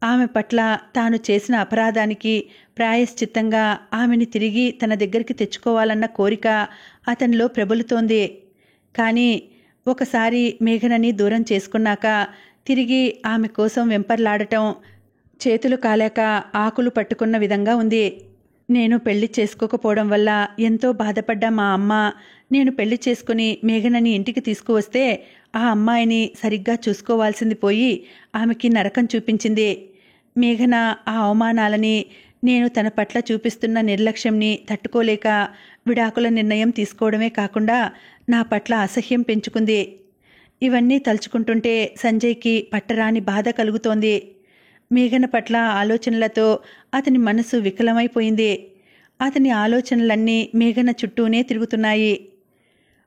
ఆమె పట్ల తాను చేసిన అపరాధానికి ప్రాయశ్చిత్తంగా ఆమెని తిరిగి తన దగ్గరికి తెచ్చుకోవాలన్న కోరిక అతనిలో ప్రబలుతోంది. కానీ ఒకసారి మేఘనని దూరం చేసుకున్నాక తిరిగి ఆమె కోసం వెంపర్లాడటం చేతులు కాలేక ఆకులు పట్టుకున్న విధంగా ఉంది. నేను పెళ్లి చేసుకోకపోవడం వల్ల ఎంతో బాధపడ్డ మా అమ్మ నేను పెళ్లి చేసుకుని మేఘనని ఇంటికి తీసుకువస్తే ఆ అమ్మాయిని సరిగ్గా చూసుకోవాల్సింది పోయి ఆమెకి నరకం చూపించింది. మేఘన ఆ అవమానాలని, నేను తన పట్ల చూపిస్తున్న నిర్లక్ష్యంని తట్టుకోలేక విడాకుల నిర్ణయం తీసుకోవడమే కాకుండా నా పట్ల అసహ్యం పెంచుకుంది. ఇవన్నీ తలుచుకుంటుంటే సంజయ్కి పట్టరాని బాధ కలుగుతోంది. మేఘన పట్ల ఆలోచనలతో అతని మనసు వికలమైపోయింది. అతని ఆలోచనలన్నీ మేఘన చుట్టూనే తిరుగుతున్నాయి.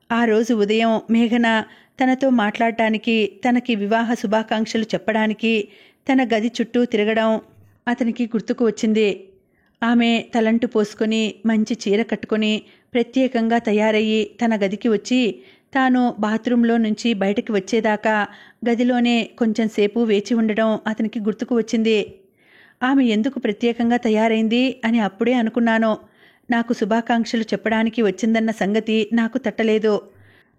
ఆ రోజు ఉదయం మేఘన తనతో మాట్లాడటానికి, తనకి వివాహ శుభాకాంక్షలు చెప్పడానికి తన గది చుట్టూ తిరగడం అతనికి గుర్తుకు వచ్చింది. ఆమె తలంటు పోసుకొని మంచి చీర కట్టుకొని ప్రత్యేకంగా తయారయ్యి తన గదికి వచ్చి తాను బాత్రూంలో నుంచి బయటకు వచ్చేదాకా గదిలోనే కొంచెంసేపు వేచి ఉండడం అతనికి గుర్తుకు వచ్చింది. ఆమె ఎందుకు ప్రత్యేకంగా తయారైంది అని అప్పుడే అనుకున్నాను. నాకు శుభాకాంక్షలు చెప్పడానికి వచ్చిందన్న సంగతి నాకు తట్టలేదు.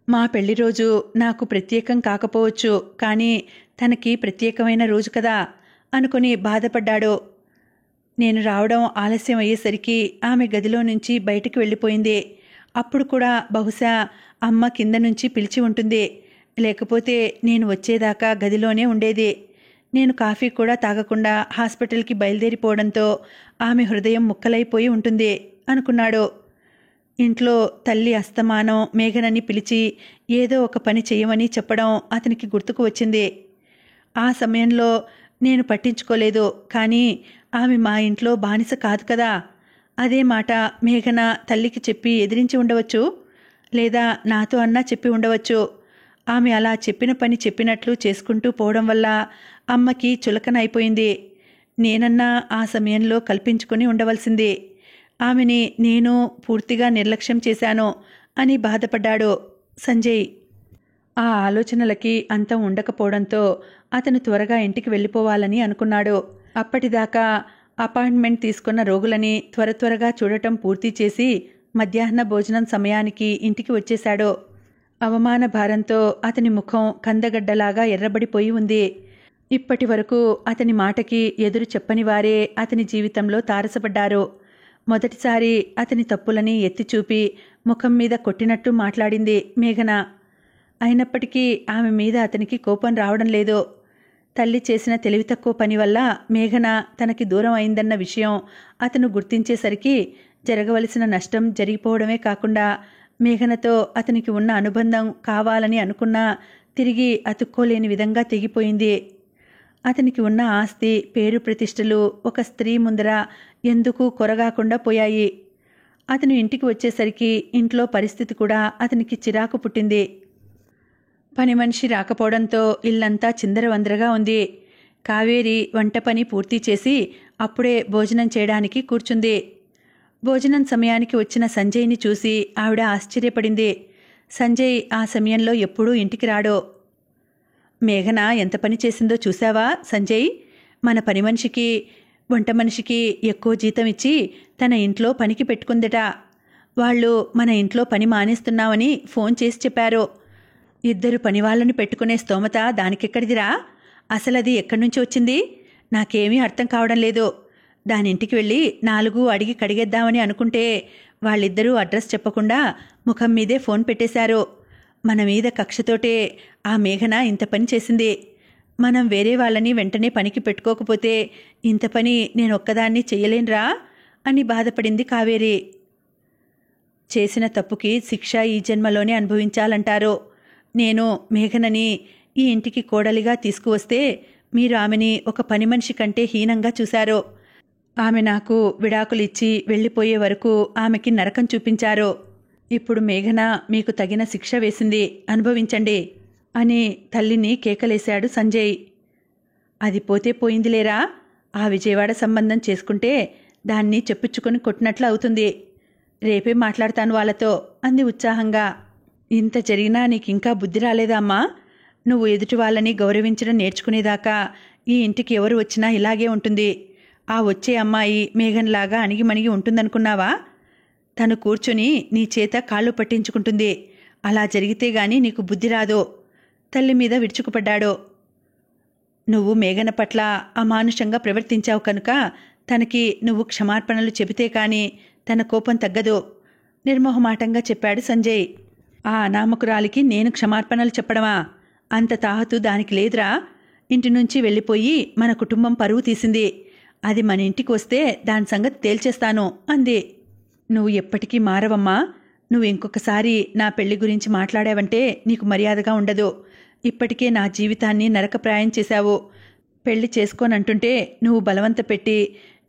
మా పెళ్లి రోజు నాకు ప్రత్యేకం కాకపోవచ్చు, కానీ తనకి ప్రత్యేకమైన రోజు కదా అనుకుని బాధపడ్డాడు. నేను రావడం ఆలస్యం అయ్యేసరికి ఆమె గదిలో నుంచి బయటికి వెళ్ళిపోయింది. అప్పుడు కూడా బహుశా అమ్మ కింద నుంచి పిలిచి ఉంటుంది. లేకపోతే నేను వచ్చేదాకా గదిలోనే ఉండేది. నేను కాఫీ కూడా తాగకుండా హాస్పిటల్కి బయలుదేరిపోవడంతో ఆమె హృదయం ముక్కలైపోయి ఉంటుంది అనుకున్నాడు. ఇంట్లో తల్లి అస్తమానం మేఘనని పిలిచి ఏదో ఒక పని చేయమని చెప్పడం అతనికి గుర్తుకు వచ్చింది. ఆ సమయంలో నేను పట్టించుకోలేదు, కానీ ఆమె మా ఇంట్లో బానిస కాదు కదా. అదే మాట మేఘన తల్లికి చెప్పి ఎదిరించి ఉండవచ్చు, లేదా నాతో అన్నా చెప్పి ఉండవచ్చు. ఆమె అలా చెప్పిన పని చెప్పినట్లు చేసుకుంటూ పోవడం వల్ల అమ్మకి చులకన అయిపోయింది. నేనన్నా ఆ సమయంలో కల్పించుకుని ఉండవలసింది. ఆమెని నేను పూర్తిగా నిర్లక్ష్యం చేశాను అని బాధపడ్డాడు సంజయ్. ఆ ఆలోచనలకి అంతం ఉండకపోవడంతో అతను త్వరగా ఇంటికి వెళ్ళిపోవాలని అనుకున్నాడు. అప్పటిదాకా అపాయింట్మెంట్ తీసుకున్న రోగులని త్వరగా చూడటం పూర్తి చేసి మధ్యాహ్న భోజనం సమయానికి ఇంటికి వచ్చేశాడు. అవమాన భారంతో అతని ముఖం కందగడ్డలాగా ఎర్రబడిపోయి ఉంది. ఇప్పటి వరకు అతని మాటకి ఎదురు చెప్పని వారే అతని జీవితంలో తారసపడ్డారు. మొదటిసారి అతని తప్పులని ఎత్తిచూపి ముఖం మీద కొట్టినట్టు మాట్లాడింది మేఘన. అయినప్పటికీ ఆమె మీద అతనికి కోపం రావడం లేదు. తల్లి చేసిన తెలివి తక్కువ పని వల్ల మేఘన తనకి దూరం అయిందన్న విషయం అతను గుర్తించేసరికి జరగవలసిన నష్టం జరిగిపోవడమే కాకుండా మేఘనతో అతనికి ఉన్న అనుబంధం కావాలని అనుకున్నా తిరిగి అతుక్కోలేని విధంగా తెగిపోయింది. అతనికి ఉన్న ఆస్తి, పేరు ప్రతిష్టలు ఒక స్త్రీ ముందర ఎందుకు కొరగాకుండా పోయాయి. అతను ఇంటికి వచ్చేసరికి ఇంట్లో పరిస్థితి కూడా అతనికి చిరాకు పుట్టింది. పని మనిషి రాకపోవడంతో ఇల్లంతా చిందరవందరగా ఉంది. కావేరి వంట పని పూర్తి చేసి అప్పుడే భోజనం చేయడానికి కూర్చుంది. భోజనం సమయానికి వచ్చిన సంజయ్ని చూసి ఆవిడ ఆశ్చర్యపడింది. సంజయ్ ఆ సమయంలో ఎప్పుడూ ఇంటికి రాడు. మేఘన ఎంత పని చేసిందో చూశావా సంజయ్? మన పని మనిషికి, వంట మనిషికి ఎక్కువ జీతం ఇచ్చి తన ఇంట్లో పనికి పెట్టుకుందట. వాళ్ళు మన ఇంట్లో పని మానేస్తున్నామని ఫోన్ చేసి చెప్పారు. 2 పనివాళ్ళని పెట్టుకునే స్తోమత దానికెక్కడిదిరా? అసలది ఎక్కడి నుంచి వచ్చింది? నాకేమీ అర్థం కావడం లేదు. దానింటికి వెళ్ళి 4 అడిగి కడిగేద్దామని అనుకుంటే వాళ్ళిద్దరూ అడ్రస్ చెప్పకుండా ముఖం మీదే ఫోన్ పెట్టేశారు. మన మీద కక్షతోటే ఆ మేఘన ఇంత పని చేసింది. మనం వేరే వాళ్ళని వెంటనే పనికి పెట్టుకోకపోతే ఇంత పని నేనొక్కదాన్ని చెయ్యలేనురా అని బాధపడింది కావేరి. చేసిన తప్పుకి శిక్ష ఈ జన్మలోనే అనుభవించాలంటారు. నేను మేఘనని ఈ ఇంటికి కోడలిగా తీసుకువస్తే మీరు ఆమెని ఒక పని మనిషి కంటే హీనంగా చూశారు. ఆమె నాకు విడాకులిచ్చి వెళ్ళిపోయే వరకు ఆమెకి నరకం చూపించారు. ఇప్పుడు మేఘన మీకు తగిన శిక్ష వేసింది, అనుభవించండి అని తల్లిని కేకలేశాడు సంజయ్. అది పోతే పోయిందిలేరా, ఆ విజయవాడ సంబంధం చేసుకుంటే దాన్ని చెప్పుచ్చుకొని కొట్టినట్లు అవుతుంది. రేపే మాట్లాడతాను వాళ్ళతో అంది ఉత్సాహంగా. ఇంత జరిగినా నీకింకా బుద్ధి రాలేదా అమ్మా? నువ్వు ఎదుటి వాళ్ళని గౌరవించడం నేర్చుకునేదాకా ఈ ఇంటికి ఎవరు వచ్చినా ఇలాగే ఉంటుంది. ఆ వచ్చే అమ్మాయి మేఘన్లాగా అణిగిమణిగి ఉంటుందనుకున్నావా? తను కూర్చొని నీ చేత కాళ్ళు పట్టించుకుంటుంది. అలా జరిగితే గాని నీకు బుద్ధి రాదు. తల్లి మీద విరుచుకుపడ్డాడు. నువ్వు మేఘన పట్ల అమానుషంగా ప్రవర్తించావు కనుక తనకి నువ్వు క్షమార్పణలు చెబితే కాని తన కోపం తగ్గదు నిర్మోహమాటంగా చెప్పాడు సంజయ్. ఆ అనామకురాలికి నేను క్షమార్పణలు చెప్పడమా? అంత తాహతు దానికి లేదురా. ఇంటి నుంచి వెళ్ళిపోయి మన కుటుంబం పరువు తీసింది. అది మన ఇంటికి వస్తే దాని సంగతి తేల్చేస్తాను అంది. నువ్వు ఎప్పటికీ మారవమ్మా. నువ్వు ఇంకొకసారి నా పెళ్లి గురించి మాట్లాడావంటే నీకు మర్యాదగా ఉండదు. ఇప్పటికే నా జీవితాన్ని నరకప్రాయం చేశావు. పెళ్లి చేసుకోనంటుంటే నువ్వు బలవంత పెట్టి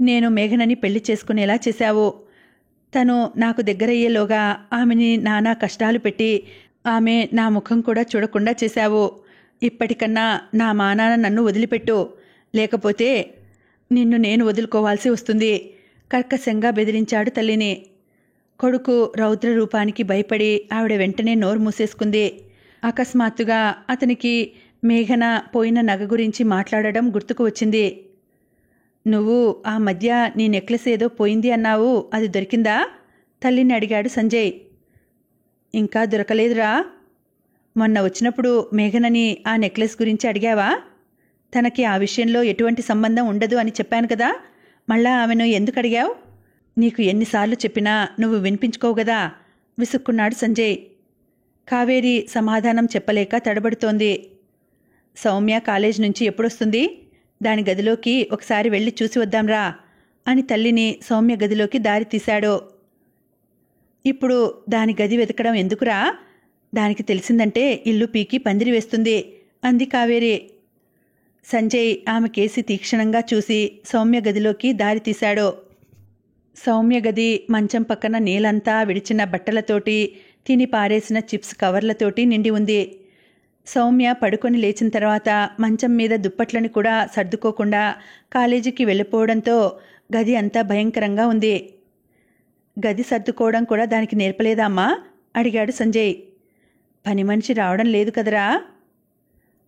నేను మేఘనని పెళ్లి చేసుకునేలా చేశావు. తను నాకు దగ్గరయ్యేలోగా ఆమెని నానా కష్టాలు పెట్టి ఆమె నా ముఖం కూడా చూడకుండా చేశావు. ఇప్పటికన్నా నా మానాన నన్ను వదిలిపెట్టు, లేకపోతే నిన్ను నేను వదులుకోవాల్సి వస్తుంది కర్కశంగా బెదిరించాడు తల్లిని. కొడుకు రౌద్ర రూపానికి భయపడి ఆవిడ వెంటనే నోరు మూసేసుకుంది. అకస్మాత్తుగా అతనికి మేఘన పోయిన నగ గురించి మాట్లాడడం గుర్తుకు వచ్చింది. నువ్వు ఆ మధ్య నీ నెక్లెస్ ఏదో పోయింది అన్నావు, అది దొరికిందా? తల్లిని అడిగాడు సంజయ్. ఇంకా దొరకలేదురా. మొన్న వచ్చినప్పుడు మేఘనని ఆ నెక్లెస్ గురించి అడిగావా? తనకి ఆ విషయంలో ఎటువంటి సంబంధం ఉండదు అని చెప్పాను కదా, మళ్ళా ఆమెను ఎందుకు అడిగావు? నీకు ఎన్నిసార్లు చెప్పినా నువ్వు వినిపించుకోవు గదా విసుక్కున్నాడు సంజయ్. కావేరి సమాధానం చెప్పలేక తడబడుతోంది. సౌమ్య కాలేజ్ నుంచి ఎప్పుడొస్తుంది? దాని గదిలోకి ఒకసారి వెళ్ళి చూసి వద్దాంరా అని తల్లిని సౌమ్య గదిలోకి దారి తీశాడు. ఇప్పుడు దాని గది వెతకడం ఎందుకురా? దానికి తెలిసిందంటే ఇల్లు పీకి పందిరి వేస్తుంది అంది కావేరి. సంజయ్ ఆమె కేసి తీక్షణంగా చూసి సౌమ్య గదిలోకి దారి తీశాడు. సౌమ్య గది మంచం పక్కన నీలంతా విడిచిన బట్టలతోటి తిని పారేసిన చిప్స్ కవర్లతోటి నిండి ఉంది. సౌమ్య పడుకొని లేచిన తర్వాత మంచం మీద దుప్పట్లని కూడా సర్దుకోకుండా కాలేజీకి వెళ్ళిపోవడంతో గది అంతా భయంకరంగా ఉంది. గది సర్దుకోవడం కూడా దానికి నేర్పలేదా అమ్మా? అడిగాడు సంజయ్. పని మనిషి రావడం లేదు కదరా.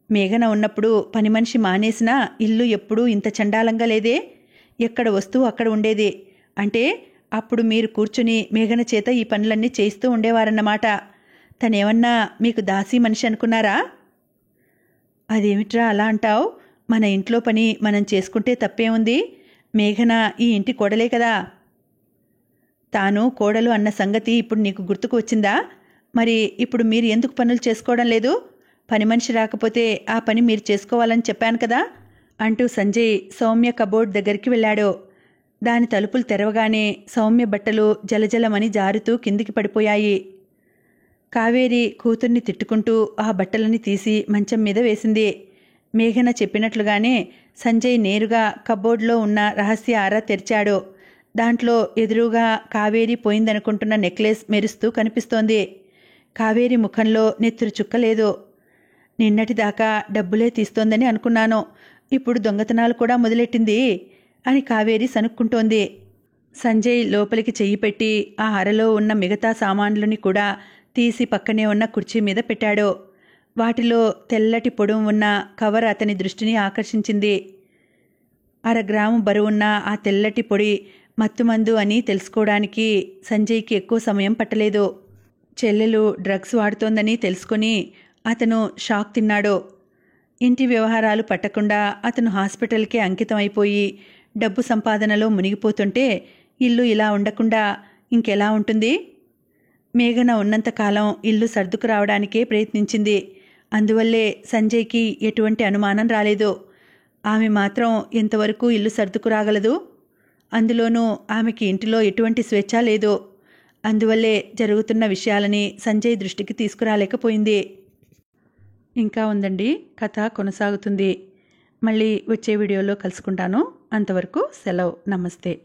మేఘన ఉన్నప్పుడు పని మనిషి మానేసినా ఇల్లు ఎప్పుడూ ఇంత చండాలంగా లేదే. ఎక్కడ వస్తువు అక్కడ ఉండేది. అంటే అప్పుడు మీరు కూర్చుని మేఘన చేత ఈ పనులన్నీ చేస్తూ ఉండేవారన్నమాట. తనేమన్నా మీకు దాసీ మనిషి అనుకున్నారా? అదేమిట్రా అలా అంటావు? మన ఇంట్లో పని మనం చేసుకుంటే తప్పేముంది? మేఘన ఈ ఇంటి కోడలే కదా. తాను కోడలు అన్న సంగతి ఇప్పుడు నీకు గుర్తుకు వచ్చిందా? మరి ఇప్పుడు మీరు ఎందుకు పనులు చేసుకోవడం లేదు? పని మనిషి రాకపోతే ఆ పని మీరు చేసుకోవాలని చెప్పాను కదా అంటూ సంజయ్ సౌమ్య కబోర్డ్ దగ్గరికి వెళ్ళాడు. దాని తలుపులు తెరవగానే సౌమ్య బట్టలు జలజలమని జారుతూ కిందికి పడిపోయాయి. కావేరి కూతుర్ని తిట్టుకుంటూ ఆ బట్టలని తీసి మంచం మీద వేసింది. మేఘన చెప్పినట్లుగానే సంజయ్ నేరుగా కబోర్డ్లో ఉన్న రహస్య ఆరా తెరిచాడు. దాంట్లో ఎదురుగా కావేరి పోయిందనుకుంటున్న నెక్లెస్ మెరుస్తూ కనిపిస్తోంది. కావేరి ముఖంలో నెత్తురు చుక్కలేదు. నిన్నటిదాకా డబ్బులే తీస్తోందని అనుకున్నాను, ఇప్పుడు దొంగతనాలు కూడా మొదలెట్టింది అని కావేరి సనుక్కుంటోంది. సంజయ్ లోపలికి చెయ్యి పెట్టి ఆ అరలో ఉన్న మిగతా సామాన్లని కూడా తీసి పక్కనే ఉన్న కుర్చీ మీద పెట్టాడు. వాటిలో తెల్లటి పొడుము ఉన్న కవర్ అతని దృష్టిని ఆకర్షించింది. 1/2 గ్రాము బరువున్న ఆ తెల్లటి పొడి మత్తుమందు అని తెలుసుకోవడానికి సంజయ్కి ఎక్కువ సమయం పట్టలేదు. చెల్లెలు డ్రగ్స్ వాడుతోందని తెలుసుకొని అతను షాక్ తిన్నాడు. ఇంటి వ్యవహారాలు పట్టకుండా అతను హాస్పిటల్కే అంకితం అయిపోయి డబ్బు సంపాదనలో మునిగిపోతుంటే ఇల్లు ఇలా ఉండకుండా ఇంకెలా ఉంటుంది? మేఘన ఉన్నంతకాలం ఇల్లు సర్దుకు రావడానికే ప్రయత్నించింది. అందువల్లే సంజయ్కి ఎటువంటి అనుమానం రాలేదు. ఆమె మాత్రం ఎంతవరకు ఇల్లు సర్దుకు రాగలదు? అందులోనూ ఆమెకి ఇంటిలో ఎటువంటి స్వేచ్ఛ లేదు. అందువల్లే జరుగుతున్న విషయాలని సంజయ్ దృష్టికి తీసుకురాలేకపోయింది. ఇంకా ఉందండి, కథ కొనసాగుతుంది. మళ్ళీ వచ్చే వీడియోలో కలుసుకుంటాను. అంతవరకు సెలవు. నమస్తే.